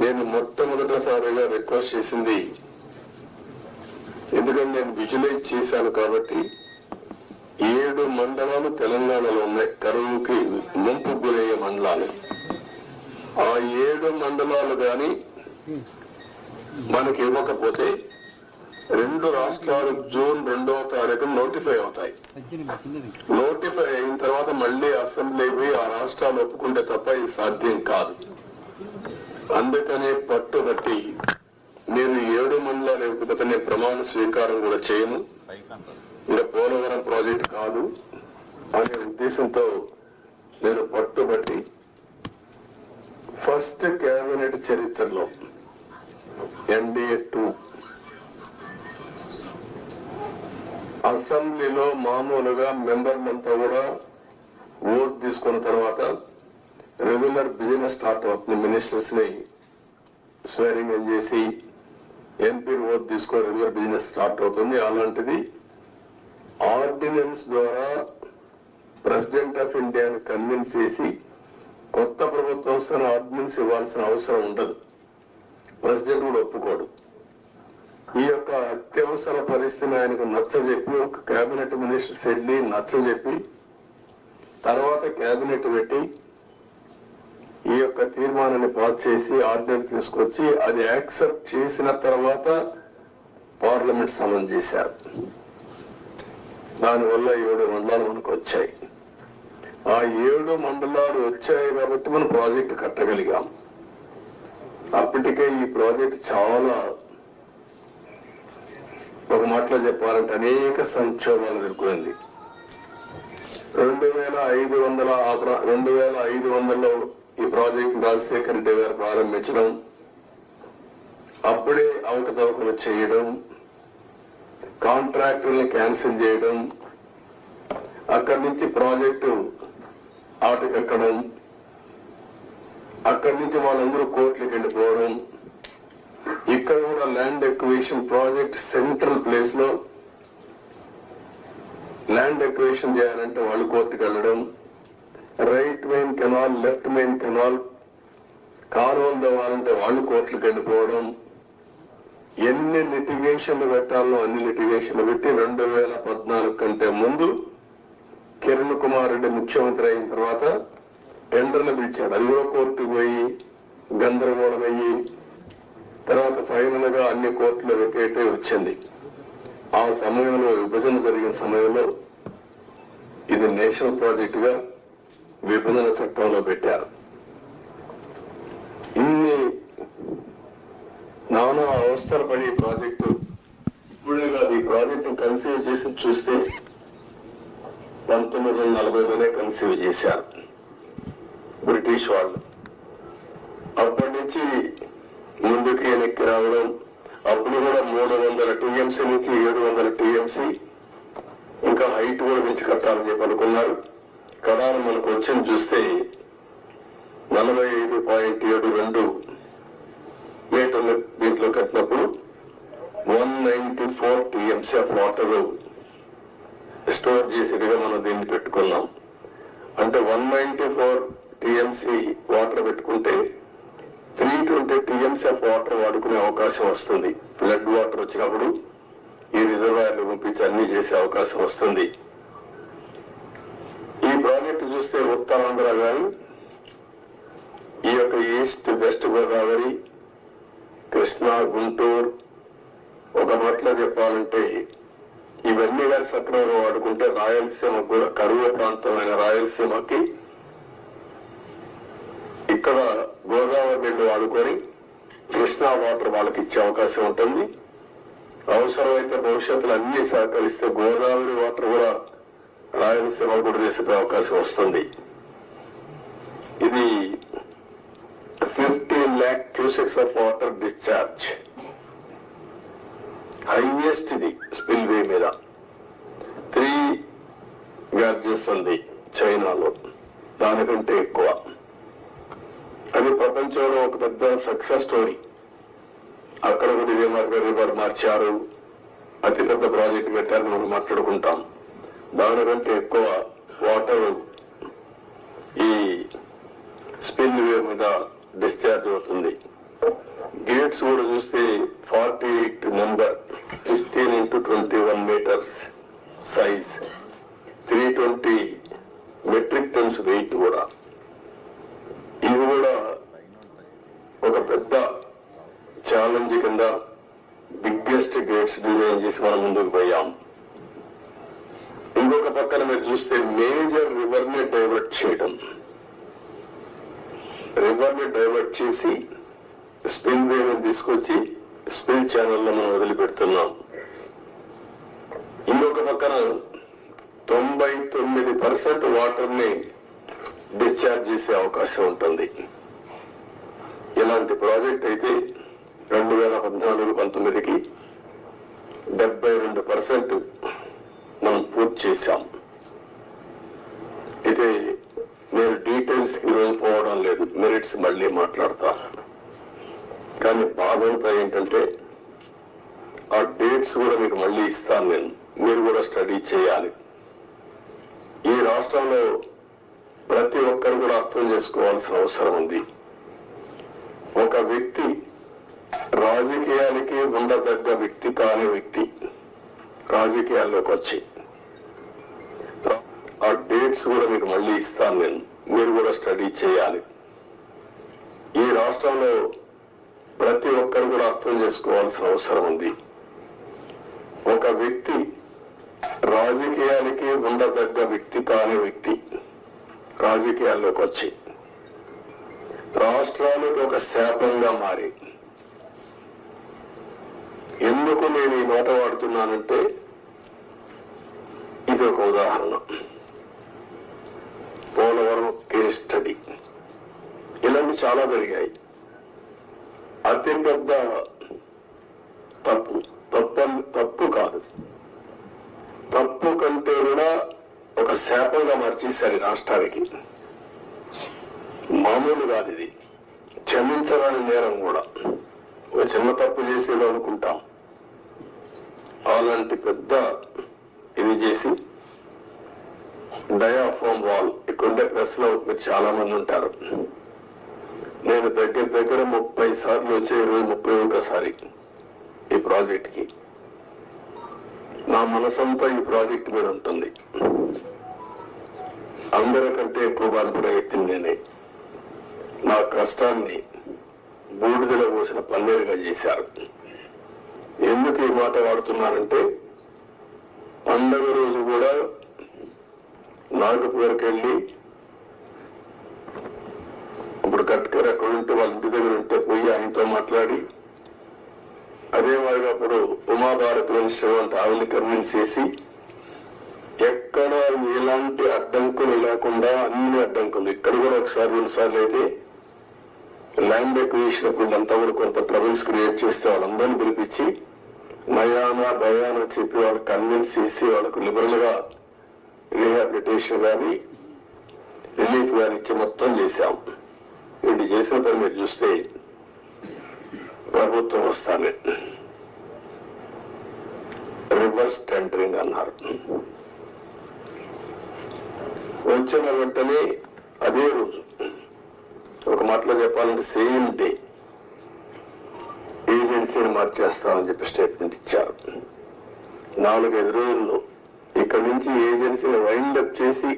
నేను మొట్టమొదటిసారిగా రిక్వెస్ట్ చేసింది, ఎందుకంటే నేను విజువలైజ్ చేశాను కాబట్టి 7 మండలాలు తెలంగాణలో ఉన్నాయి, కరువుకి ముంపు గురయ్యే మండలాలు. ఆ 7 మండలాలు కానీ మనకి ఇవ్వకపోతే 2 రాష్ట్రాలు జూన్ 2వ తారీఖున నోటిఫై అవుతాయి. నోటిఫై అయిన తర్వాత మళ్ళీ అసెంబ్లీకి ఆ రాష్ట్రాలు ఒప్పుకుంటే తప్ప ఇది సాధ్యం కాదు. అందుకనే పట్టుబట్టి మీరు 7 మండలాలు ఇవ్వకపోతే నేను ప్రమాణ స్వీకారం కూడా చేయను, ఇంకా పోలవరం ప్రాజెక్ట్ కాదు అనే ఉద్దేశంతో నేను పట్టుబట్టి ఫస్ట్ కేబినెట్ చరిత్రలో NDA 2 అసెంబ్లీలో మామూలుగా మెంబర్లంతా కూడా ఓట్ తీసుకున్న తర్వాత రెగ్యులర్ బిజినెస్ స్టార్ట్ అవుతుంది. మినిస్టర్స్ ని స్వేరింగ్ చేసి ఎంపీ ఓట్ తీసుకొని రెగ్యులర్ బిజినెస్ స్టార్ట్ అవుతుంది. అలాంటిది ఆర్డినెన్స్ ద్వారా ప్రెసిడెంట్ ఆఫ్ ఇండియాని కన్విన్స్ చేసి కొత్త ప్రభుత్వం వస్తున్న ఆర్డినెన్స్ ఇవ్వాల్సిన అవసరం ఉండదు, ప్రెసిడెంట్ కూడా ఒప్పుకోడు. ఈ యొక్క అత్యవసర పరిస్థితిని ఆయనకు నచ్చజెప్పి ఒక కేబినెట్ మినిస్టర్స్ వెళ్ళి నచ్చజెప్పి తర్వాత కేబినెట్ పెట్టి ఈ యొక్క తీర్మానాన్ని పాస్ చేసి ఆర్డినెన్స్ తీసుకొచ్చి అది యాక్సెప్ట్ చేసిన తర్వాత పార్లమెంట్ సమన్ చేశారు. దానివల్ల 7 మండలాలు మనకు వచ్చాయి. ఆ 7 మండలాలు వచ్చాయి కాబట్టి మనం ప్రాజెక్టు కట్టగలిగాం. అప్పటికే ఈ ప్రాజెక్ట్ చాలా, ఒక మాటలో చెప్పాలంటే అనేక సంక్షోభాలు ఎదుర్కొంది. 2500లో ఈ ప్రాజెక్ట్ రాజశేఖర రెడ్డి గారు ప్రారంభించడం, అప్పుడే అవకతవకలు చేయడం, కాంట్రాక్టుల్ని క్యాన్సిల్ చేయడం, అక్కడి నుంచి ప్రాజెక్టు ఆటకెక్కడం, అక్కడి నుంచి వాళ్ళందరూ కోర్టులకు వెళ్ళిపోవడం, ఇక్కడ కూడా land acquisition project central place లో ల్యాండ్ ఎక్విజిషన్ చేయాలంటే వాళ్ళు కోర్టుకు వెళ్ళడం, right main canal left main canal కాలువలు తవ్వాలంటే వాళ్ళు కోర్టులకు వెళ్ళిపోవడం, ఎన్ని లిటిగేషన్లు పెట్టాలో అన్ని లిటిగేషన్లు పెట్టి 2014 కంటే ముందు కిరణ్ కుమార్ రెడ్డి ముఖ్యమంత్రి అయిన తర్వాత టెండర్లు పిలిచాడు. అది కూడా కోర్టుకు పోయి గందరగోళం అయ్యి తర్వాత ఫైనల్ గా అన్ని కోర్టులు వెకేట్ వచ్చింది. ఆ సమయంలో విభజన జరిగిన సమయంలో ఇది నేషనల్ ప్రాజెక్ట్ గా విభజన చట్టంలో పెట్టారు. ఇన్ని నానా అవస్థలు పడి ప్రాజెక్టు ఇప్పుడే కాదు, ఈ ప్రాజెక్టు కన్సీవ్ చేసి చూస్తే 1940లోనే కన్సీవ్ చేశారు బ్రిటిష్ వాళ్ళు. అప్పటి నుంచి ముందుకు వెనక్కి రావడం, అప్పుడు కూడా 300 TMC నుంచి 700 TMC ఇంకా హైట్ కూడా పెంచి కట్టాలని చెప్పి అనుకున్నారు. కడాన మనకు వచ్చింది చూస్తే 45.72 మీటర్లు దీంట్లో కట్టినప్పుడు 194 TMC ఆఫ్ వాటర్ స్టోర్ చేసేట్టుగా మనం దీన్ని పెట్టుకున్నాం. అంటే 194 TMC వాటర్ పెట్టుకుంటే 320 TMC ఆఫ్ వాటర్ వాడుకునే అవకాశం వస్తుంది. ఫ్లడ్ వాటర్ వచ్చినప్పుడు ఈ రిజర్వాయర్లు పంపించి అన్ని చేసే అవకాశం వస్తుంది. ఈ ప్రాజెక్టు చూస్తే ఉత్తరాంధ్ర గాని ఈ యొక్క ఈస్ట్ వెస్ట్ గోదావరి, కృష్ణా, గుంటూరు, ఒక మాటలో చెప్పాలంటే ఇవన్నీ గారి సక్రమంగా వాడుకుంటే రాయలసీమకు కూడా కరువు ప్రాంతమైన రాయలసీమకి ఇక్కడ గోదావరి నీళ్లు వాడుకొని కృష్ణా వాటర్ వాళ్ళకి ఇచ్చే అవకాశం ఉంటుంది. అవసరమైతే భవిష్యత్తులో అన్ని సహకరిస్తే గోదావరి వాటర్ కూడా రాయలసీమ కూడా చేసే అవకాశం వస్తుంది. ఇది 15 lakh cusecs of water discharge, highest ఇది స్పిల్వే మీద. 3 గ్యార్జెస్ ఉంది చైనాలో, దానికంటే ఎక్కువ. అది ప్రపంచంలో ఒక పెద్ద సక్సెస్ స్టోరీ. అక్కడ కూడా ఇదే రివర్ మార్చారు, అతిపెద్ద ప్రాజెక్టు పెట్టారని మనం మాట్లాడుకుంటాం. దానికంటే ఎక్కువ వాటర్ ఈ స్పిల్ వే మీద డిశ్చార్జ్ అవుతుంది. గేట్స్ కూడా చూస్తే 48 number, 16x21 metres size, 320 metric tons weight కూడా. ఇది కూడా ఒక పెద్ద ఛాలెంజ్ కింద బిగ్గెస్ట్ గేట్స్ డిజైన్ చేసి మనం ముందుకు పోయాం. ఇంకొక పక్కన మీరు చూస్తే మేజర్ రివర్ ని డైవర్ట్ చేయడం, రివర్ ని డైవర్ట్ చేసి స్పిల్ వే ని తీసుకొచ్చి స్పిల్ ఛానల్లో మనం వదిలిపెడుతున్నాం. ఇంకొక పక్కన 99% వాటర్ ని డిశ్చార్జ్ చేసే అవకాశం ఉంటుంది. ఇలాంటి ప్రాజెక్ట్ అయితే 2014-19కి 72% మనం పూర్తి చేశాం. అయితే నేను డీటెయిల్స్ కి ఈరోజు పోవడం లేదు, మెరిట్స్ మళ్ళీ మాట్లాడతాను. కానీ బాధ అంతా ఏంటంటే ఆ డేట్స్ కూడా మీకు మళ్ళీ ఇస్తాను నేను, మీరు కూడా స్టడీ చేయాలి. ఈ రాష్ట్రంలో ప్రతి ఒక్కరు కూడా అర్థం చేసుకోవాల్సిన అవసరం ఉంది. ఒక వ్యక్తి రాజకీయానికి ఉండదగ్గ వ్యక్తి కాని వ్యక్తి రాజకీయాల్లోకి వచ్చి, ఆ డేట్స్ కూడా మీకు మళ్ళీ ఇస్తాను నేను, మీరు కూడా స్టడీ చేయాలి. ఈ రాష్ట్రంలో ప్రతి ఒక్కరు కూడా అర్థం చేసుకోవాల్సిన అవసరం ఉంది. ఒక వ్యక్తి రాజకీయానికి ఉండదగ్గ వ్యక్తి కాని వ్యక్తి రాజకీయాల్లోకి వచ్చి రాష్ట్రానికి ఒక శాపంగా మారి, ఎందుకు నేను ఈ మాట వాడుతున్నానంటే ఇది ఒక ఉదాహరణ. పోలవరం కేస్ స్టడీ, ఇలాంటి చాలా జరిగాయి. అతిపెద్ద తప్పు కాదు, తప్పు కంటే కూడా ఒక శాపంగా మార్చేశారు ఈ రాష్ట్రానికి. మామూలు కాదు ఇది, క్షమించరాని నేరం కూడా. ఒక చిన్న తప్పు చేసేదో అనుకుంటాం, అలాంటి పెద్ద ఇది చేసి డయాఫామ్ వాల్, ఇక్కడుండే ప్రెస్ లో మీరు చాలా మంది ఉంటారు. నేను దగ్గర 30 సార్లు వచ్చే 31సారి ఈ ప్రాజెక్ట్ కి. నా మనసంతా ఈ ప్రాజెక్ట్ మీద ఉంటుంది. అందరికంటే ఎక్కువ బాధపడే వ్యక్తిని నేనే. నా కష్టాన్ని బూడిదలో పోసిన పన్నీరుగా చేశారు. ఎందుకు ఈ మాట వాడుతున్నానంటే, పండగ రోజు కూడా నాగపూర్కి వెళ్ళి, ఇప్పుడు గట్కర్ అక్కడ ఉంటే వాళ్ళ ఇంటి దగ్గర ఉంటే పోయి ఆయనతో మాట్లాడి, అదే మాదిరిగా అప్పుడు ఉమాభారత్ మినిస్టర్ అంటే ఆవిడని కన్విన్స్ చేసి, ఎక్కడ ఎలాంటి అడ్డంకులు లేకుండా అన్ని అడ్డంకులు, ఇక్కడ కూడా ఒకసారి 2 సార్లు అయితే ల్యాండ్ ఎక్విజిషన్ అప్పుడు అంతా కూడా కొంత ట్రబుల్స్ క్రియేట్ చేస్తే వాళ్ళందరినీ పిలిపించి నయానా భయానా చెప్పి వాళ్ళకి కన్విన్స్ చేసి వాళ్ళకు లిబరల్ గా రీహాబిలిటేషన్ కానీ రిలీఫ్ కానీ ఇచ్చి మొత్తం చేశాం. వీళ్ళు చేసిన పని మీరు చూస్తే ప్రభుత్వం వస్తానే రివర్స్ టెండరింగ్ అన్నారు. వచ్చిన వెంటనే అదే రోజు, ఒక మాటలో చెప్పాలంటే సేమ్ డే, ఏజెన్సీని మార్చేస్తామని చెప్పి స్టేట్మెంట్ ఇచ్చారు. 4-5 రోజుల్లో ఇక్కడి నుంచి ఏజెన్సీని వైండప్ చేసి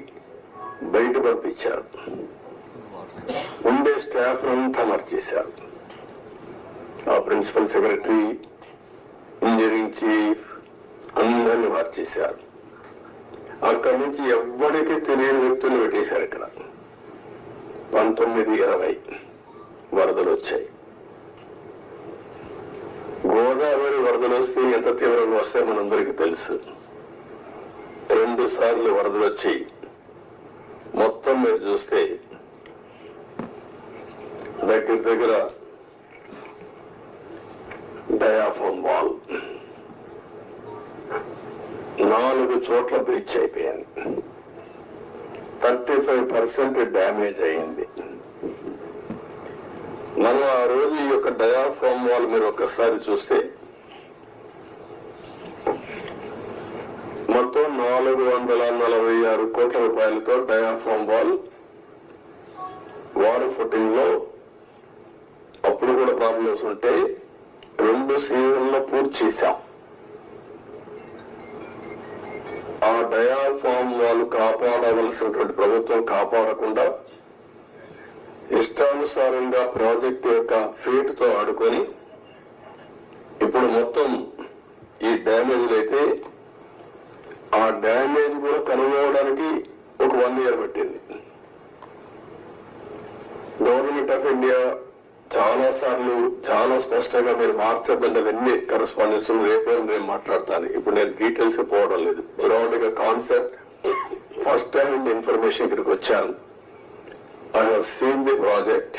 బయట పంపించారు. ఉండే స్టాఫ్ అంతా మార్చేశారు. ఆ ప్రిన్సిపల్ సెక్రటరీ, ఇంజనీరింగ్ చీఫ్ అందరినీ మార్చేశారు. అక్కడి నుంచి ఎవ్వడికి తెలియని వ్యక్తులు పెట్టేశారు. ఇక్కడ 19-20 వరదలు వచ్చాయి. గోదావరి వరదలు వస్తే ఎంత తీవ్రంగా వస్తాయో మనందరికీ తెలుసు. 2 సార్లు వరదలు వచ్చి మొత్తం మీరు చూస్తే దగ్గర డయాఫామ్ వాల్ 4 చోట్ల బ్రీచ్ అయిపోయింది. 35% డ్యామేజ్ అయింది. మనం ఆ రోజు ఈ యొక్క డయాఫామ్ వాల్ మీరు ఒక్కసారి చూస్తే మొత్తం 446 కోట్ల రూపాయలతో డయాఫామ్ వాల్ వాటర్ ఫుటింగ్ లో అప్పుడు కూడా ప్రాబ్లమ్స్ ఉంటే 2 సీజన్లో పూర్తి చేశాం. ఆ డయాఫామ్ వాళ్ళు కాపాడవలసినటువంటి ప్రభుత్వం కాపాడకుండా ఇష్టానుసారంగా ప్రాజెక్టు యొక్క ఫేట్ తో ఆడుకొని ఇప్పుడు మొత్తం ఈ డ్యామేజ్లు అయితే ఆ డ్యామేజ్ కూడా కనుగొనడానికి ఒక 1 year పట్టింది. గవర్నమెంట్ ఆఫ్ ఇండియా చాలా సార్లు చాలా స్పష్టంగా మీరు మార్చద్దంటే అవన్నీ కరెస్పాండెన్స్ రేపే నేను మాట్లాడతాను. ఇప్పుడు నేను డీటెయిల్స్ పోవడం లేదు. బ్రాడ్ గా కాన్సెప్ట్ ఫస్ట్ టైం ఇన్ఫర్మేషన్ ఇక్కడికి వచ్చాను. I have seen the project.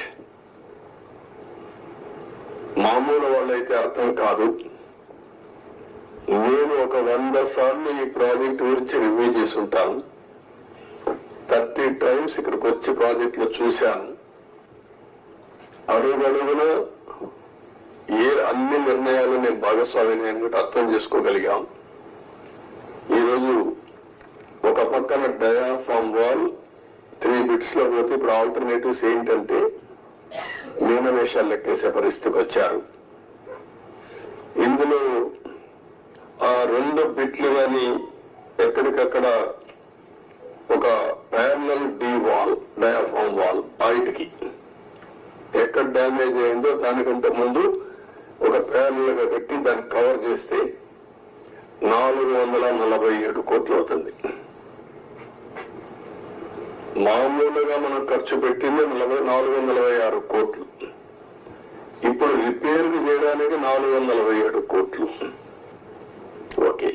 మామూలు వాళ్ళైతే అర్థం కాదు. నేను ఒక 100 సార్లు ఈ ప్రాజెక్ట్ గురించి రివ్యూ చేసి ఉంటాను. 30 times ఇక్కడికి వచ్చి ప్రాజెక్ట్ లో చూశాను. అడుగడుగున అన్ని నిర్ణయాలు నేను భాగస్వామిని అని అర్థం చేసుకోగలిగాం. ఈరోజు ఒక పక్కన డయాఫామ్ వాల్ 3 bits లో పోతే ఇప్పుడు ఆల్టర్నేటివ్స్ ఏంటంటే మీనవేషాలు లెక్కేసే పరిస్థితికి వచ్చారు. ఇందులో ఆ 2 బిట్లు కానీ ఎక్కడికక్కడ ఒక parallel D wall diaphragm wall బయటికి ఎక్కడ డ్యామేజ్ అయిందో దానికంటే ముందు ఒక ప్యారలల్ గా పెట్టి దాన్ని కవర్ చేస్తే 447 కోట్లు అవుతుంది. మామూలుగా మనం ఖర్చు పెట్టింది 446 కోట్లు. ఇప్పుడు రిపేర్ చేయడానికి 447 కోట్లు. ఓకే,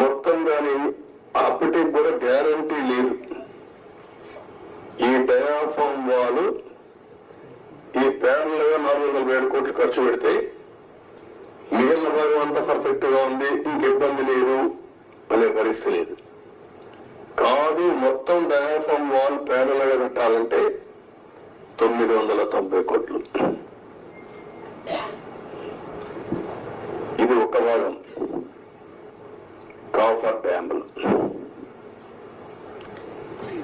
మొత్తం దాని అప్పటికి కూడా గ్యారంటీ లేదు. ఈ డయాఫామ్ వాల్ ఈ ప్యారల్ గా 447 కోట్లు ఖర్చు పెడితే మిగిలిన భాగం అంతా పర్ఫెక్ట్ గా ఉంది, ఇంక ఇబ్బంది లేదు అనే పరిస్థితి లేదు. కాదు, మొత్తం డయాఫామ్ వాల్ ప్యారల్ గా కట్టాలంటే 990 కోట్లు. ఇది ఒక భాగం. కాఫర్ డ్యామ్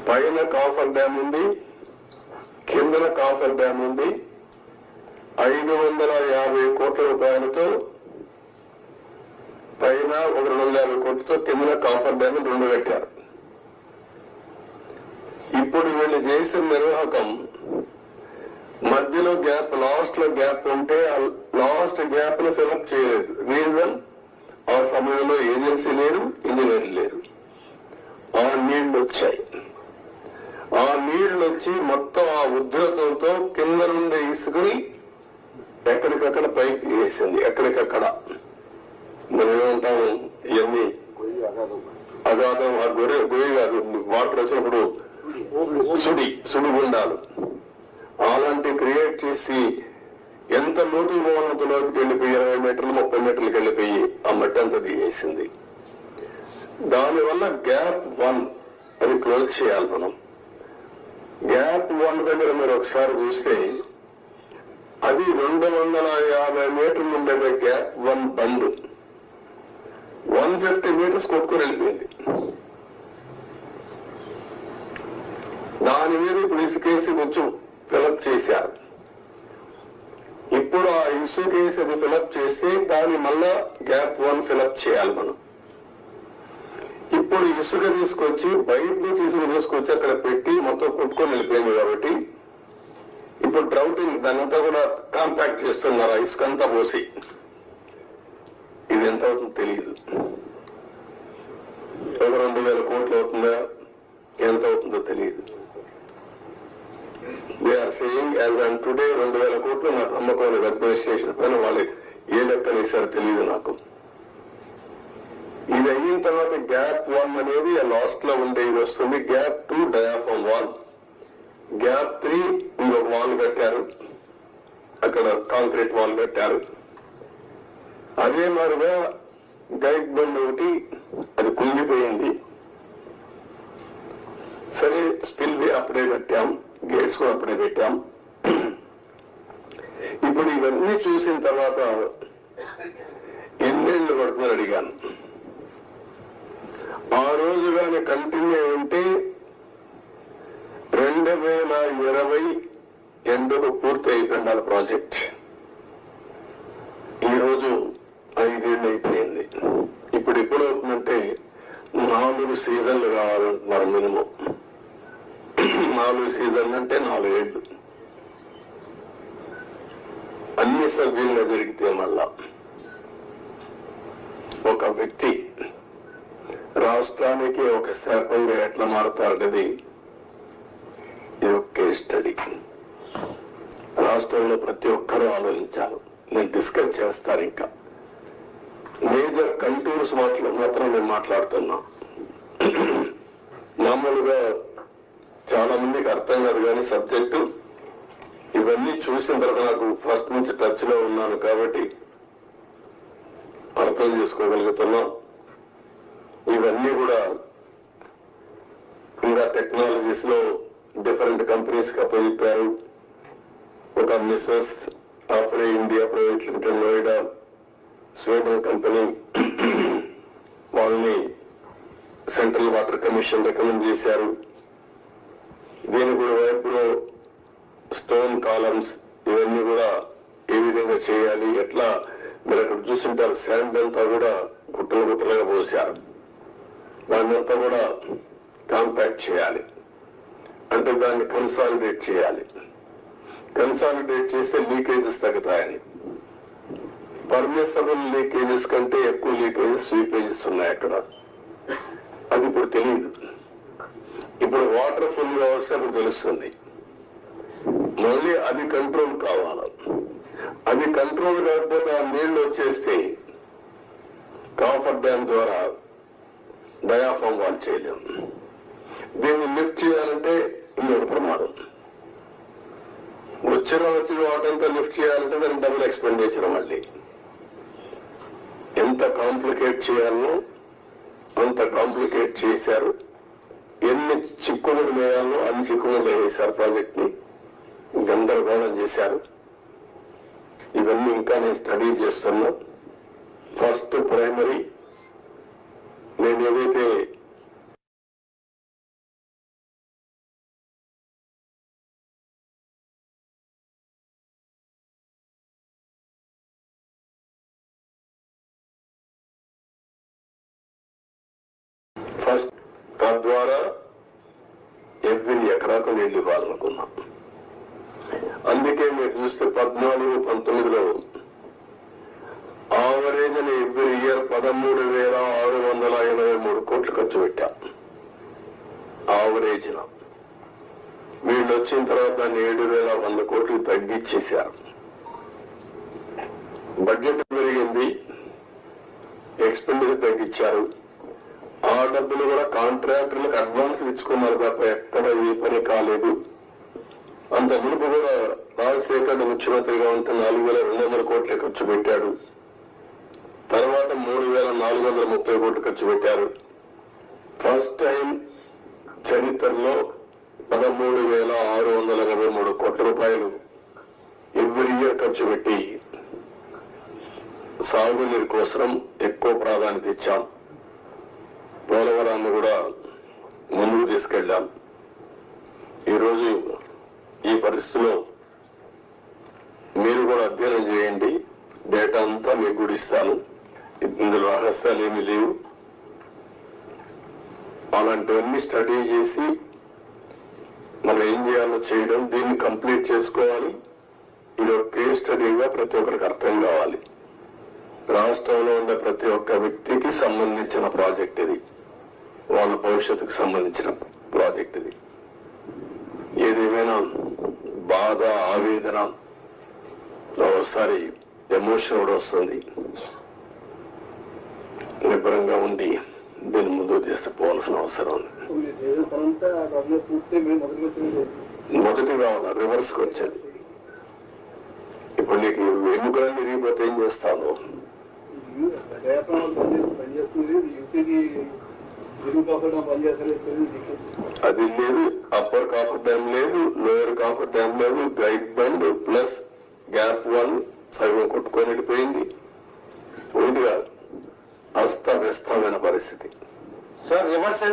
పైన కాఫర్ డ్యామ్ ఉంది, కిందన కాఫర్ డ్యామ్ ఉంది. 550 కోట్ల రూపాయలతో పైన ఒక 250 కోట్లతో కిందన కాఫర్ డ్యామ్ 2 కట్టారు. ఇప్పుడు వీళ్ళు చేసిన నిర్వాహకం మధ్యలో గ్యాప్, లాస్ట్ లో గ్యాప్ ఉంటే లాస్ట్ గ్యాప్ ను ఫిలప్ చేయలేదు. రీజన్, ఆ సమయంలో ఏజెన్సీ లేరు, ఇంజనీర్లు లేరు. ఆ నీళ్లు వచ్చాయి. ఆ నీళ్లు వచ్చి మొత్తం ఆ ఉధృతంతో కింద నుండి ఇసుకుని ఎక్కడికక్కడ పైకి వేసింది. ఎక్కడికక్కడ మనం ఏమంటాము, ఇవన్నీ అగాధం, ఆ గొయ్యి కాదు, వాటర్ వచ్చినప్పుడు సుడిగుండాలు అలాంటి క్రియేట్ చేసి ఎంత లోతుకు పోవాలంత లోతుకి వెళ్ళిపోయి 20 మీటర్లు 30 మీటర్లకు వెళ్ళిపోయి ఆ మట్టి అంతా దిగేసింది. దానివల్ల గ్యాప్ 1 అది క్లోజ్ చేయాలి మనం. గ్యాప్ 1 దగ్గర మీరు ఒకసారి చూస్తే అది 250 మీటర్లు ఉండే గ్యాప్ 1 బంద్ 150 మీటర్స్ కొట్టుకుని వెళ్ళిపోయింది. దాని మీద ఇప్పుడు ఇసుకేసి కొంచెం ఫిలప్ చేశారు. ఇప్పుడు ఆ ఇసుకేసి అది ఫిలప్ చేస్తే దాన్ని మళ్ళా గ్యాప్ 1 ఫిలప్ చేయాలి మనం. ఇప్పుడు ఇసుక తీసుకొచ్చి బయట నుంచి ఇసుక తీసుకొచ్చి అక్కడ పెట్టి మొత్తం కొట్టుకొని వెళ్ళిపోయింది. కాబట్టి ఇప్పుడు డ్రౌటింగ్ దానంతా కూడా కాంపాక్ట్ చేస్తున్నారు. ఆ ఇసుక అంతా పోసి ఇది ఎంత అవుతుందో తెలియదు. ఒక 2000 కోట్లు అవుతుందా, ఎంత అవుతుందో తెలియదు. They are saying as on today 2000 కోట్లు నాకు నమ్మకం లేదు. అడ్మినిస్ట్రేషన్ పైన వాళ్ళు ఏ లెక్కనేసారో తెలియదు నాకు. ఇది అయిన తర్వాత గ్యాప్ 1 అనేది లాస్ట్ లో ఉండే ఇది వస్తుంది. గ్యాప్ 2 డయాఫామ్ వాల్, గ్యాప్ 3 ఇంకొక వాల్ కట్టారు, అక్కడ కాంక్రీట్ వాల్ కట్టారు. అదే మాదిరిగా గైడ్ బండ్ ఒకటి అది కుంగిపోయింది. సరే, స్పిల్ వే అప్పుడే కట్టాం, గేట్స్ కూడా అప్పుడే పెట్టాం. ఇప్పుడు ఇవన్నీ చూసిన తర్వాత ఎన్నేళ్లు పడుతుందని అడిగాను. ఆ రోజు కానీ కంటిన్యూ ఉంటే 2020 ఎండకు పూర్తి అయిపోయింది ప్రాజెక్ట్. ఈరోజు 5 ఏళ్ళు అయిపోయింది. ఇప్పుడు ఎప్పుడు అవుతుందంటే 4 సీజన్లు కావాలంటున్నారు మినిమం. 4 సీజన్లు అంటే 4 ఏళ్ళు. అన్ని సభ్యులుగా జరిగితే మళ్ళా ఒక వ్యక్తి రాష్ట్రానికి ఒక శాఖంగా ఎట్లా మారుతారనేది ఇది ఒక కేస్ స్టడీ. రాష్ట్రంలో ప్రతి ఒక్కరూ ఆలోచించాలి. నేను డిస్కస్ చేస్తాను. ఇంకా మేజర్ కంటూర్స్ మాత్రం నేను మాట్లాడుతున్నా. మామూలుగా చాలా మందికి అర్థం కాదు కానీ సబ్జెక్టు ఇవన్నీ చూసిన తర్వాత నాకు ఫస్ట్ నుంచి టచ్ లో ఉన్నాను కాబట్టి అర్థం చేసుకోగలుగుతున్నాం. ఇవన్నీ కూడా ఇంకా టెక్నాలజీస్ లో డిఫరెంట్ కంపెనీస్ కి అప్పచెప్పారు. ఒక messrs Afry India private limited Noida Sweden company వాళ్ళని సెంట్రల్ వాటర్ కమిషన్ రికమెండ్ చేశారు. దీని కూడా వైపులో స్టోన్ కాలమ్స్ ఇవన్నీ కూడా ఏ విధంగా చేయాలి, ఎట్లా మీరు అక్కడ చూస్తుంటారు శాండ్ అంతా కూడా గుట్టలు గుట్టలుగా పోసారు. దాన్ని అంతా కూడా కాంపాక్ట్ చేయాలి. అంటే దాన్ని కన్సాలిడేట్ చేయాలి. కన్సాలిడేట్ చేస్తే లీకేజెస్ తగ్గుతాయని. పర్మిసబుల్ లీకేజెస్ కంటే ఎక్కువ లీకేజెస్ స్వీపేజెస్ ఉన్నాయి అక్కడ. అది ఇప్పుడు తెలియదు. ఇప్పుడు వాటర్ ఫుల్ గా వస్తే అప్పుడు తెలుస్తుంది. మళ్ళీ అది కంట్రోల్ కావాలి. అది కంట్రోల్ కాకపోతే ఆ నీళ్లు వచ్చేస్తే కాఫర్ డ్యామ్ ద్వారా డయాఫామ్ వాల్ చేయలేం. దీన్ని లిఫ్ట్ చేయాలంటే ఇంకొక ప్రమాదం. వచ్చిన వాటంతా లిఫ్ట్ చేయాలంటే దానికి డబుల్ ఎక్స్పెండిచర్. మళ్ళీ ఎంత కాంప్లికేట్ చేయాలో అంత కాంప్లికేట్ చేశారు. ఎన్ని చిక్కుముడు వేయాలో అన్ని చిక్కుముడు వేశారు. ప్రాజెక్ట్ ని గందరగోళం చేశారు. ఇవన్నీ ఇంకా నేను స్టడీ చేస్తున్నా. ఫస్ట్ ప్రైమరీ నేను ఏదైతే ఫస్ట్ తద్వారా ఎవ్రీ ఎకరాకు నీళ్లు ఇవ్వాలనుకున్నాం. అందుకే మీరు చూస్తే 14-19లో ఆవరేజ్ అని ఎవ్రీ ఇయర్ 13,683 కోట్లు ఖర్చు పెట్టాం. ఆవరేజ్ వీళ్ళు వచ్చిన తర్వాత దాన్ని 7,100 కోట్లు తగ్గించేశారు. బడ్జెట్ పెరిగింది, ఎక్స్పెండిచర్ తగ్గించారు. ఆ డబ్బులు కూడా కాంట్రాక్టర్లకు అడ్వాన్స్ ఇచ్చుకున్నారు తప్ప ఎక్కడ ఏ పని కాలేదు. అంత మునుపు కూడా రాజశేఖర్ ముఖ్యమంత్రిగా ఉంటే 4,200 కోట్ల ఖర్చు పెట్టాడు. తర్వాత 3,430 కోట్లు ఖర్చు పెట్టారు. ఫస్ట్ టైం చరిత్రలో 13,683 కోట్ల రూపాయలు ఎవ్రీ ఇయర్ ఖర్చు పెట్టి సాగునీరు కోసం ఎక్కువ ప్రాధాన్యత ఇచ్చాం. పోలవరాన్ని కూడా ముందుకు తీసుకెళ్లాం. ఈరోజు ఈ పరిస్థితిలో మీరు కూడా అధ్యయనం చేయండి. డేటా అంతా మీకు కూడా ఇస్తాను. ఇందులో రహస్యాలు ఏమీ లేవు. అలాంటివన్నీ స్టడీ చేసి మనం ఏం చేయాలో చేయడం, దీన్ని కంప్లీట్ చేసుకోవాలి. ఇది ఒక కేస్ స్టడీగా ప్రతి ఒక్కరికి అర్థం కావాలి. రాష్ట్రంలో ఉండే ప్రతి ఒక్క వ్యక్తికి సంబంధించిన ప్రాజెక్ట్ ఇది. వాళ్ళ భవిష్యత్తుకు సంబంధించిన ప్రాజెక్ట్ ఇది. ఏదేమైనా బాధ, ఆవేదన, ఒకసారి ఎమోషన్ కూడా వస్తుంది. నిబ్బరంగా ఉండి దీన్ని ముందుకు తీసుకుపోవాల్సిన అవసరం ఉంది. మొదటి రావాలి, రివర్స్ కి వచ్చేది. ఇప్పుడు నీకు ఎన్నికలు తిరిగిపోతే ఏం చేస్తాను? అది లేదు, అప్పర్ కాఫర్ డ్యామ్ లేదు, లోయర్ కాఫర్ డ్యామ్ లేదు, గైడ్ బండ్ ప్లస్ గ్యాప్ 1 సగం కొట్టుకొని వెళ్ళిపోయింది. ఒకటి కాదు, అస్తవ్యస్తమైన పరిస్థితి. సార్ రివర్స్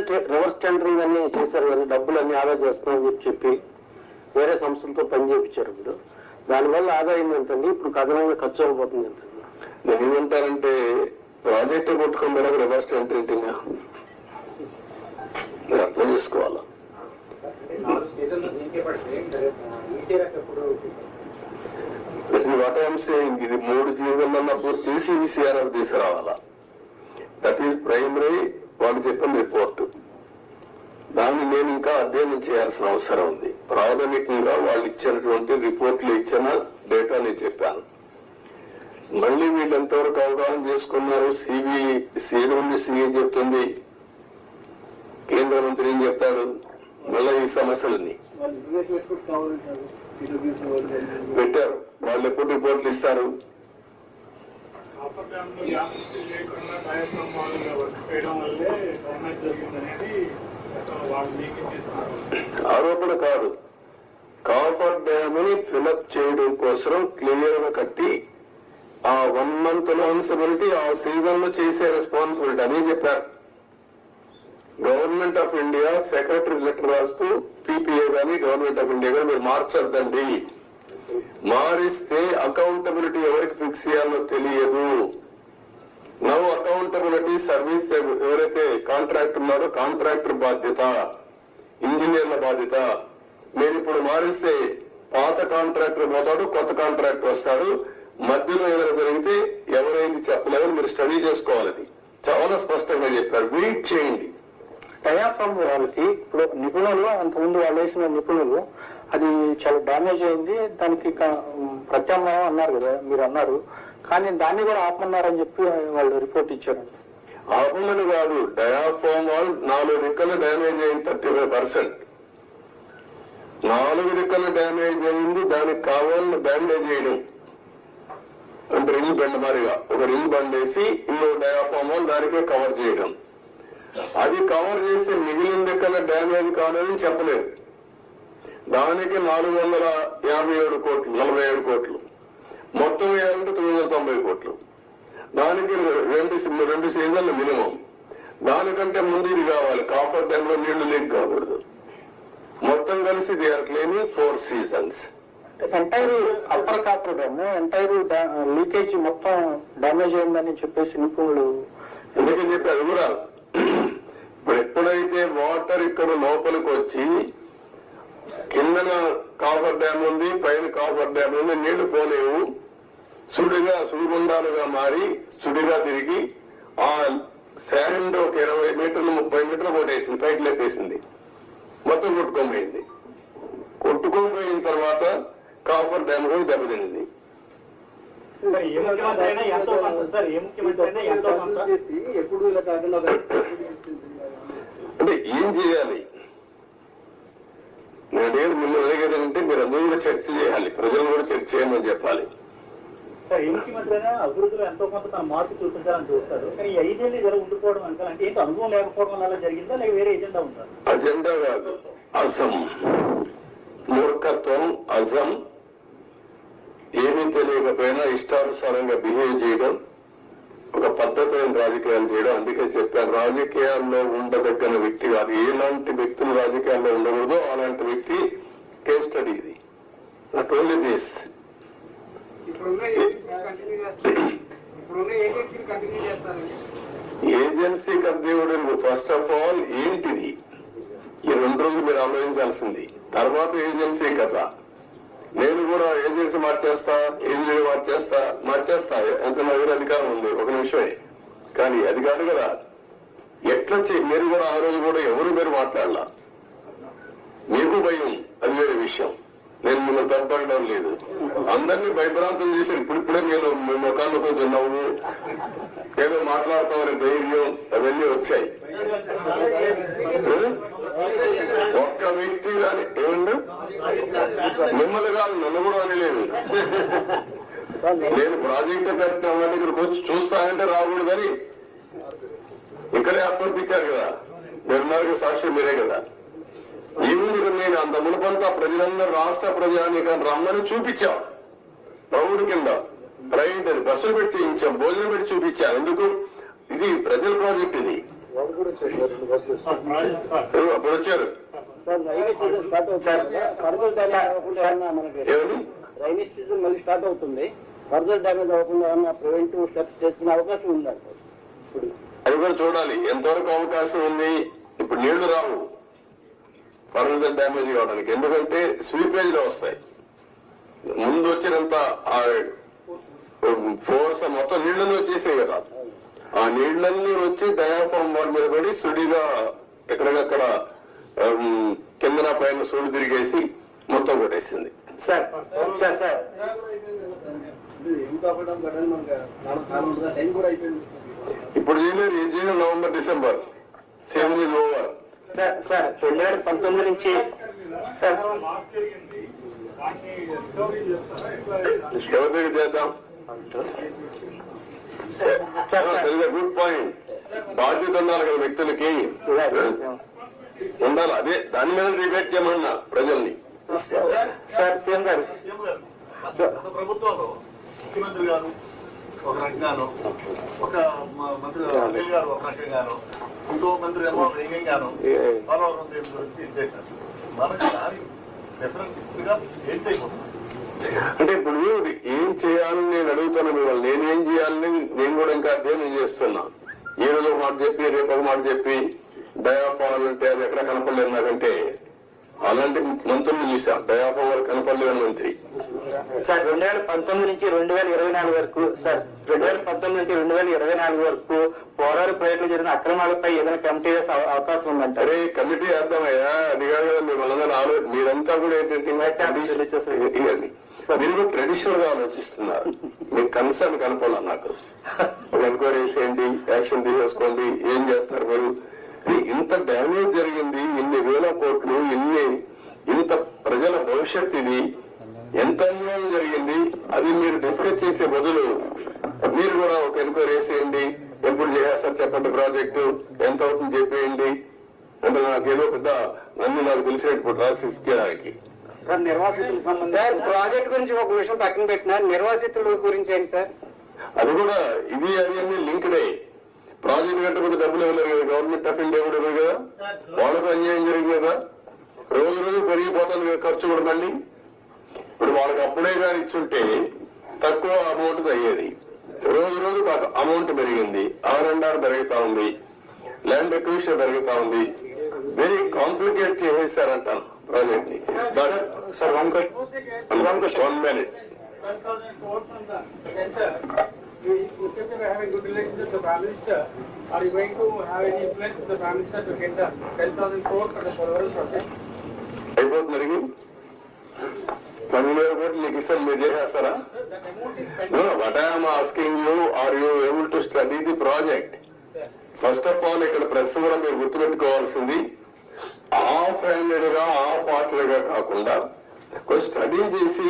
టెండరింగ్ అన్ని చేశారు కానీ డబ్బులు అన్ని ఆదా చేస్తున్నామని చెప్పి వేరే సంస్థలతో పని చేయించారు. ఇప్పుడు దానివల్ల ఆదాయం ఎంతండి, ఇప్పుడు అదనంగా ఖర్చు అయిపోతుంది ఎంతండి? నేను ఏమంటానంటే ప్రాజెక్టు కొట్టుకోమని రివర్స్ ఎంట్రింటింగ్ మీరు అర్థం చేసుకోవాలా. వాట్ ఐఎమ్ సేయింగ్, ఇది 3 సీజన్లన్నా పూర్తి చేసి ఈసీఆర్ఎఫ్ తీసుకురావాలా. దట్ ఈస్ ప్రైమరీ వాళ్ళు చెప్పిన రిపోర్టు. దాన్ని నేను ఇంకా అధ్యయనం చేయాల్సిన అవసరం ఉంది. ప్రాథమికంగా వాళ్ళు ఇచ్చినటువంటి రిపోర్ట్లు ఇచ్చిన డేటా నేను చెప్పాను. మళ్ళీ వీళ్ళు ఎంతవరకు అవగాహన చేసుకున్నారు, సిఏ చెప్తుంది, కేంద్ర మంత్రి ఏం చెప్తాడు, మళ్ళీ ఈ సమస్యలన్నీ పెట్టారు. వాళ్ళు ఎప్పుడు రిపోర్ట్లు ఇస్తారు? ఆరోపణ కాదు, కాఫర్ డ్యామ్ ని ఫిలప్ చేయడం కోసం క్లియర్ గా కట్టి ఆ 1 month రెస్పాన్సిబిలిటీ ఆ సీజన్ లో చేసే రెస్పాన్సిబిలిటీ అని చెప్పారు. Government of India secretary letter రాస్తూ పీపీఏ గానీ గవర్నమెంట్ ఆఫ్ ఇండియా గానీ మీరు మార్చొద్దండి, మారిస్తే అకౌంటబిలిటీ ఎవరికి ఫిక్స్ చేయాలో తెలియదు. నవ్ అకౌంటబిలిటీ సర్వీస్ ఎవరైతే కాంట్రాక్టర్ ఉన్నారో కాంట్రాక్టర్ బాధ్యత, ఇంజనీర్ల బాధ్యత. మీరు ఇప్పుడు మారిస్తే పాత కాంట్రాక్టర్ పోతాడు, కొత్త కాంట్రాక్టర్ వస్తాడు, మధ్యలో ఏదైనా జరిగితే ఎవరైంది చెప్పలేదని మీరు స్టడీ చేసుకోవాలి. చాలా స్పష్టంగా చెప్పారు. వెయిట్ చేయండి. డయాఫ్రామ్ వాళ్ళకి ఇప్పుడు నిపుణులు అంతకుముందు వాళ్ళు వేసిన నిపుణులు అది చాలా డ్యామేజ్ అయింది, దానికి ప్రత్యామ్నాయం అన్నారు కదా మీరు అన్నారు, కానీ దాన్ని కూడా ఆపమన్నారని చెప్పి వాళ్ళు రిపోర్ట్ ఇచ్చారు. ఆపమని కాదు, డయాఫ్రామ్ వాల్ 4 రిక్కలు డ్యామేజ్ అయింది, 35%. 4 రిక్కలు డ్యామేజ్ అయింది, దానికి కావాలని బ్యాండేజ్ చేయడం అంటే రింగ్ బెండ్ మారిగా ఒక రింగ్ బండేసి ఇంకో డయాఫ్రామ్ వాల్ దానికే కవర్ చేయడం. అది కవర్ చేసి మిగిలిన దిక్కల డ్యామేజ్ కాదని చెప్పలేదు. దానికి 457 కోట్లు, 47 కోట్లు, మొత్తం వేయాలంటే 990 కోట్లు. దానికి 2 సీజన్లు మినిమం. దానికంటే ముందు ఇది కావాలి, కాఫర్ డ్యామ్ లో నీళ్లు లీక్ కాకూడదు. మొత్తం కలిసి they are claiming 4 seasons. Entire upper cofferdam entire leakage మొత్తం డ్యామేజ్ అయిందని చెప్పేసి నిపుణులు ఎందుకని చెప్పారు వివరాలు. ఇప్పుడు ఎప్పుడైతే వాటర్ ఇక్కడ లోపలికి వచ్చి కిందన కాఫర్ డ్యామ్ ఉంది, పైన కాఫర్ డ్యామ్ ఉంది, నీళ్లు పోలేవు, సుడిగుండాలుగా మారి సుడిగా తిరిగి ఆ శాండ్ ఒక 20 మీటర్లు 30 మీటర్లు కొట్టేసింది, పైకి లేపేసింది, మొత్తం కొట్టుకోపోయింది. కొట్టుకోపోయిన తర్వాత కాఫర్ డ్యామ్ కూడా దెబ్బతింది. అంటే ఏం చేయాలి? నేను మిమ్మల్ని అడిగేదంటే మీరు అందరూ కూడా చర్చ చేయాలి, ప్రజలు కూడా చర్చ చేయమని చెప్పాలి. సార్ ఏ ముఖ్యమంత్రి అయినా అభివృద్ధిలో ఎంతో కొంత తన మార్పు చూపించాలని చూస్తారు, కానీ 5 ఏళ్ళు జర ఉండిపోవడం అంటే ఏంటి, అనుభవం లేకపోవడం వల్ల జరిగిందా లేక వేరే ఎజెండా ఉందా? అజెండా కాదు, అసం, మూర్ఖత్వం, అజం, ఏమీ తెలియకపోయినా ఇష్టానుసారంగా బిహేవ్ చేయడం, ఒక పద్ధతైన రాజకీయాలు చేయడం. అందుకే చెప్పాను, రాజకీయాల్లో ఉండదగ్గన వ్యక్తి కాదు, ఎలాంటి వ్యక్తులు రాజకీయాల్లో ఉండకూడదో అలాంటి వ్యక్తి కేస్ స్టడీ ఇది. Not only this, agency continue. First of all ఏంటిది, ఈ 2 రోజులు మీరు ఆలోచించాల్సింది. తర్వాత ఏజెన్సీ కథ. నేను కూడా ఏజెన్సీ మార్చేస్తా ఎంత నా దగ్గర అధికారం ఉంది, ఒక నిమిషమే. కానీ అది కాదు కదా, ఎట్లా మీరు కూడా ఆ రోజు కూడా ఎవరు మీరు మాట్లాడాల, మీకు భయం, అది వేరే విషయం. నేను మిమ్మల్ని తప్పడం లేదు, అందరినీ భయభ్రాంతం చేసి ఇప్పుడిప్పుడే నేను ముఖాల్లో కొంచెం నవ్వు ఏదో మాట్లాడతామనే ధైర్యం అవన్నీ వచ్చాయి. ఒక్క వ్యక్తి కానీ ఏమండి మిమ్మల్ని కాదు నన్ను కూడా అనలేదు. నేను ప్రాజెక్టు కట్టిన ఇక్కడికి వచ్చి చూస్తానంటే రాకూడదని ఇక్కడే అప్పర్పించారు కదా, నిర్ణయానికి సాక్షి మీరే కదా. ఈవినింగ్ నేను అంత మునుపంతా ప్రజలందరూ రాష్ట్ర ప్రజానీకాన్ని రమ్మని చూపించాం, ప్రౌఢ కింద ప్రైవేట్ అది బస్సులు పెట్టి చేయించాం, భోజనం పెట్టి చూపించాం. ఎందుకు, ఇది ప్రజల ప్రాజెక్ట్, ఇది అప్పుడు వచ్చారు. రైనీ సీజన్ స్టార్ట్ అవుతుంది, ఫర్దర్ డ్యామేజ్ అవ్వకుండా ఏమన్నా మనకి రైనీ సీజన్ మళ్ళీ స్టార్ట్ అవుతుంది, ఫర్దర్ డ్యామేజ్ అవ్వకుండా ఏమన్నా ప్రివెంటివ్ స్టెప్స్ చేసుకునే అవకాశం ఉందంట ఇప్పుడు. అది కూడా చూడాలి ఎంతవరకు అవకాశం ఉంది. ఇప్పుడు నీళ్లు రావు ఫర్దర్ డ్యామేజ్ కావడానికి, ఎందుకంటే స్వీపేజ్ లో వస్తాయి. ముందు వచ్చినంత ఫోర్స్ మొత్తం నీళ్లలో వచ్చేసాయి కదా, ఆ నీళ్లన్నీ వచ్చి డయాఫామ్ వాల్ మీద పడి సుడిగా ఎక్కడికక్కడ కిందన పైన సుడి తిరిగేసి మొత్తం కొట్టేసింది. సార్ సార్ సార్ ఇప్పుడు చేయలేరు, ఏం చేయలేదు. November December season is over. Sir 2019 నుంచి సార్ ఎవరి దగ్గర చేద్దాం? Good point. బాధ్యత ఉండాలి కదా వ్యక్తులకి, ఉండాలి. అదే దాని మీద డిబేట్ చేయమన్నా ప్రజల్ని. సార్ సీఎం గారు గత ప్రభుత్వంలో ముఖ్యమంత్రి గారు ఒక రకంగాను, ఒక మంత్రి అనిల్ గారు ఒక రకంగాను, ఇంకో మంత్రి ఏమో వేగంగాను పోలవరం దేని గురించి ఇచ్చేశారు. మనకు దానికి డిఫరెన్స్ గా ఏం చేయకూడదు అంటే ఇప్పుడు ఏం చేయాలని నేను అడుగుతాను మిమ్మల్ని. నేనేం చేయాలని నేను కూడా ఇంకా అధ్యయనం చేస్తున్నా. ఈ రోజు ఒక మాట చెప్పి రేపు ఒక మాట చెప్పి డయాఫాల్ అంటే అది ఎక్కడ కనపడలేదు నాకంటే. అలాంటి మంత్రులు చూసాం, డయాఫామ్ వరకు కనపడలేని మంత్రి. సార్ 2019 నుంచి 2024 వరకు సార్ 2019 నుంచి 2024 వరకు పోరాడు ప్రాజెక్టులు జరిగిన అక్రమాలపై ఏదైనా కమిటీ వేసే అవకాశం ఉందంట. అరే కమిటీ వేద్దామయ్యా, అది కాదు కదా మిమ్మల్ని మీరంతా కూడా ఏంటంటే మీరు కూడా ట్రెడిషనల్ గా ఆలోచిస్తున్నారు. మీకు కన్సర్న్ కనపడాలి. నాకు ఒక ఎంక్వైరీ చేసేయండి, యాక్షన్ తీసేసుకోండి, ఏం చేస్తారు మీరు. ఇంత డ్యామేజ్ జరిగింది, ఇన్ని వేల కోట్లు, ఇంత ప్రజల భవిష్యత్, ఇది ఎంత అన్యాయం జరిగింది. అది మీరు డిస్కస్ చేసే బదులు మీరు కూడా ఒక ఎంక్వైరీ చేసేయండి, ఎప్పుడు చేస్తారు చెప్పండి, ప్రాజెక్టు ఎంత అవుతుంది చెప్పేయండి అంటే నాకేదో పెద్ద అన్ని నాకు తెలిసినప్పుడు రాసికి. సార్ నిర్వాసితులకు సంబంధించి సార్ ప్రాజెక్ట్ గురించి ఒక విషయం పక్కన పెట్టినా, నిర్వాసితుల గురించి ఏంటి సార్? అది కూడా ఇది అది అన్ని లింక్డే. ప్రాజెక్ట్ కట్టకపోతే డబ్బులు ఇవ్వలేరు కదా, గవర్నమెంట్ ఆఫ్ ఇండియా కూడా ఇవ్వదు కదా, వాళ్ళకు అన్యాయం జరిగింది కదా. రోజు రోజు పెరిగిపోతుంది ఖర్చు కూడా. మళ్ళీ ఇప్పుడు వాళ్ళకి అప్పుడే కానీ ఇచ్చుంటే తక్కువ అమౌంట్ అయ్యేది. రోజు రోజు అమౌంట్ పెరిగింది, R&R పెరుగుతా ఉంది, ల్యాండ్ ఎక్విజిషన్ పెరుగుతా ఉంది. వెరీ కాంప్లికేట్ చేసేసారంటాను ప్రాజెక్ట్ ని. Sir one question 1 minute. 10,000 crores from the center. You seem to be having good relations with the Prime Minister. Are you going to have any influence with the Prime Minister to get the 10,000 crores for the Polavaram project? అయిపోతుంది. 10,000 కోట్లు నీకు ఇస్తాను, మీరు చేసేస్తారా? What I'm asking you, are you able to study the project? First of all ఇక్కడ press కూడా మీరు గుర్తుపెట్టుకోవాల్సింది, హాఫ్ హ్యాండెడ్ గా హాఫ్ హార్టెడ్ గా కాకుండా కొంచెం స్టడీ చేసి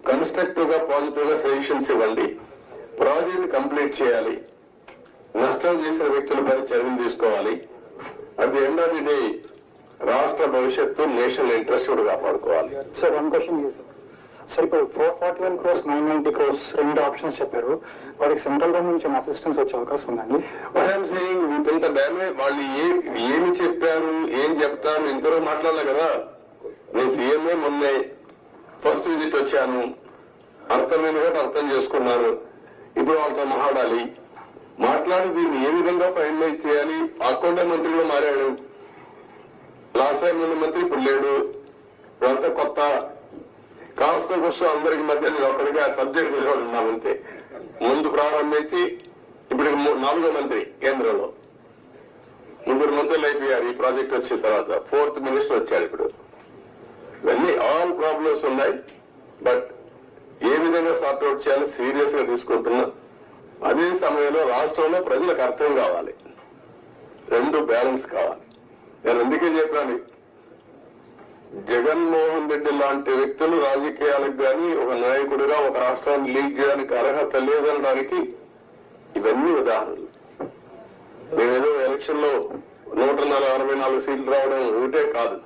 కన్స్ట్రక్టివ్ గా పాజిటివ్ గా సజెషన్స్ ఇవ్వండి. ప్రాజెక్ట్ కంప్లీట్ చేయాలి, నష్టం చేసిన వ్యక్తులపై చర్యలు తీసుకోవాలి. At the end of the day రాష్ట్ర భవిష్యత్తు, నేషనల్ ఇంట్రెస్ట్ కూడా కాపాడుకోవాలి. సార్ వన్ క్వశ్చన్ సార్, ఇప్పుడు 441 crores 990 crores రెండు ఆప్షన్స్ చెప్పారు, వాటికి సెంట్రల్ గవర్నమెంట్ నుంచి అసిస్టెన్స్ వచ్చే అవకాశం ఉందండి? వాట్ ఐఎమ్ సేయింగ్, ఇంత డ్యామేజ్ వాళ్ళు ఏమి చెప్పారు, ఏం చెప్తారు, ఇంతవరకు మాట్లాడలే కదా. నేను సీఎంఏ మొన్నే ఫస్ట్ విజిట్ వచ్చాను, అర్థమైన కూడా అర్థం చేసుకున్నాను. ఇప్పుడు వాళ్ళతో మాట్లాడి దీన్ని ఏ విధంగా ఫైనలైజ్ చేయాలి. అకౌంట్ మంత్రి కూడా మారాడు, లాస్ట్ టైం ఉన్న మంత్రి ఇప్పుడు లేడు, ఇదంతా కొత్త. కాస్త కూర్చో అందరికి మధ్య నేను ఒక్కడిగా సబ్జెక్ట్ ఉన్నామంతే. ముందు ప్రారంభించి ఇప్పుడు 4వ మంత్రి కేంద్రంలో, 3 మంత్రులు అయిపోయారు ఈ ప్రాజెక్ట్ వచ్చిన తర్వాత. 4th మినిస్టర్ వచ్చారు ఇప్పుడు. ఇవన్నీ ఆల్ ప్రాబ్లమ్స్ ఉన్నాయి, బట్ ఏ విధంగా సార్ట్అవుట్ చేయాలో సీరియస్ గా తీసుకుంటున్నా. అదే సమయంలో రాష్ట్రంలో ప్రజలకు అర్థం కావాలి, రెండు బ్యాలెన్స్ కావాలి. నేను అందుకే చెప్పాను, జగన్మోహన్ రెడ్డి లాంటి వ్యక్తులు రాజకీయాలకు గాని ఒక నాయకుడిగా ఒక రాష్ట్రాన్ని లీడ్ చేయడానికి అర్హత లేదనడానికి ఇవన్నీ ఉదాహరణలు. మేమేదో ఎలక్షన్ లో 164 సీట్లు రావడం ఒకటే కాదు,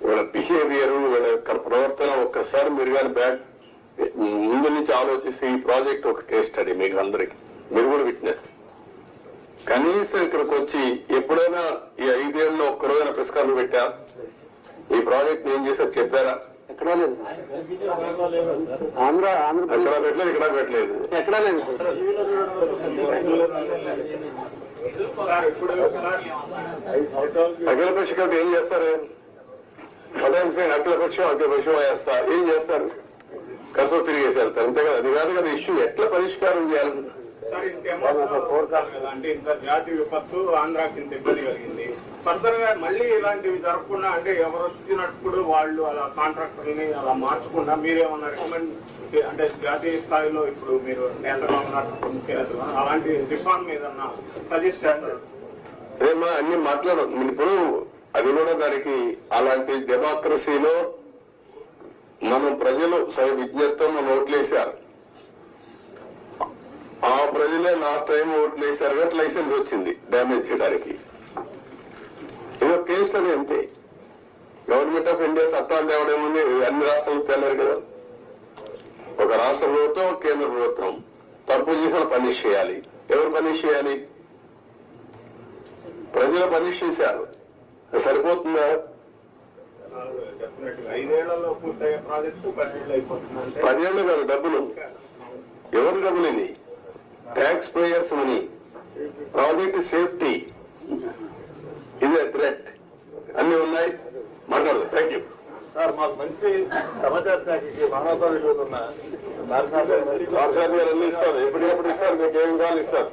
వీళ్ళ బిహేవియర్, వీళ్ళ ప్రవర్తన ఒక్కసారి మీరు కానీ ముందు నుంచి ఆలోచిస్తే ఈ ప్రాజెక్ట్ ఒక కేస్ స్టడీ మీకు అందరికి, మీరు కూడా విట్నెస్. కనీసం ఇక్కడికి వచ్చి ఎప్పుడైనా ఈ 5 ఏళ్ళలో ఒక్కరోజైనా పురస్కారం పెట్టా ఈ ప్రాజెక్ట్ ఏం చేశారు చెప్పారా? ఎక్కడా లేదు. ఆంధ్రప్రదేశ్ అక్కడ పెట్టలేదు, ఇక్కడ పెట్టలేదు. ఎక్కడా లేదు. అఖిల పక్ష కమిటీ ఏం చేస్తారు? అఖిల పక్షం వేస్తా ఏం చేస్తారు? కసో తిరిగేసి వెళ్తారు అంతే కదా. అది కాదు కదా ఇష్యూ. ఎట్లా పరిష్కారం చేయాలి? సార్ ఇంకేమో ఫోర్కాస్ట్ కదా అంటే ఇంత జాతి విపత్తు ఆంధ్రాకి ఇంత ఇబ్బంది కలిగింది. ఫర్దర్ గా మళ్ళీ ఇలాంటివి జరగకుండా అంటే ఎవరు వచ్చినప్పుడు వాళ్ళు అలా కాంట్రాక్టర్ని అలా మార్చకుండా మీరేమన్నా రికమెండ్ అంటే జాతీయ స్థాయిలో ఇప్పుడు మీరు నేతగా ఉన్నట్టు ముఖ్యనేతలు అలాంటి రిఫార్మ్ ఏదన్నా సజెస్ట్ చేస్తారు? అదేమా అన్ని మాట్లాడదు ఇప్పుడు. అది కూడా దానికి అలాంటి డెమోక్రసీలో మనం ప్రజలు సరి విజ్ఞతతో మనం ఓట్లేశారు. ఆ ప్రజలే లాస్ట్ టైం ఓట్లు వేశారు కాబట్టి లైసెన్స్ వచ్చింది డ్యామేజ్ చేయడానికి. ఇదో కేసు అది అంతే. గవర్నమెంట్ ఆఫ్ ఇండియా చట్టాలు తేవడేముంది? అన్ని రాష్ట్రాలు తేలేరు కదా. ఒక రాష్ట్ర ప్రభుత్వం, కేంద్ర ప్రభుత్వం తప్పు చేసిన పనిష్ చేయాలి. ఎవరు పనిష్ చేయాలి? ప్రజలు పనిష్ చేశారు. సరిపోతుందా? డెఫినెట్గా 5 ఏళ్లలో పూర్తయ్యే ప్రాజెక్టు 10 ఏళ్ళు అయిపోతుందంటే 10 ఏళ్ళు కాదు. డబ్బులు ఎవరు డబ్బులు? ఇది taxpayers money. Project safety ఇదే థ్రెట్. అన్ని ఉన్నాయి. మాట్లాడదు. Thank you sir. మాకు మంచి సమాచార శాఖకి మానవతా విలువలు ఉన్న గారు అన్ని ఇస్తారు. ఎప్పటికప్పుడు ఇస్తారు. మీకు ఏం కావాలి ఇస్తారు.